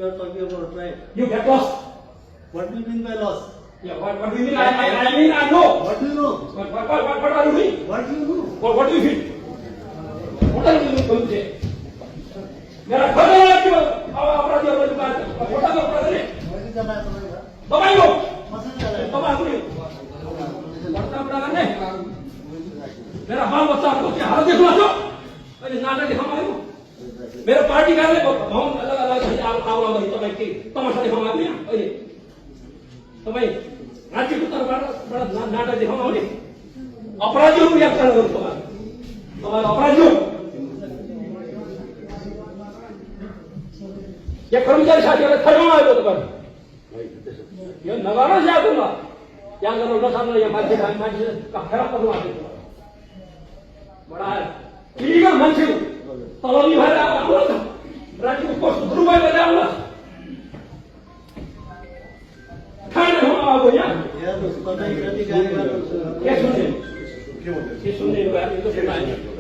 you are talking about, right? You get lost. What do you mean by loss? Yeah, what do you mean? I mean I know. What do you know? What are you doing? What do you know? What do you feel? What are you going to say? मेरा घर वाला क्यों अपराधी अपने दुकान फोटा का अपराधी है दबाई लो दबाई लो बड़ा अपराध है मेरा बाल बच्चा को क्या हालत देखो ना अरे नाटक दिखा मारे को मेरे पार्टी का हम अलग अलग आओ आओ तो भाई की तमाशा दिखा मारे ना अरे तो भाई राज्य को तरफ बड़ा नाटक दिखा मारे अपराधियों को याद करना तुम्हारे अपराधियों ये कर्मचारी साथी वाले खड़े होना है तो ये नगारा से आऊंगा क्या करो ना सामने ये मार्केट का खराब करवा दे बड़ा है इलीगल मंच तलावी भाई आऊंगा राज्य को रुपए ले जाऊंगा खाने होना आपको यार उसका नहीं प्रतिकार क्या सुनने ये सुनने को यार ये तो सुना है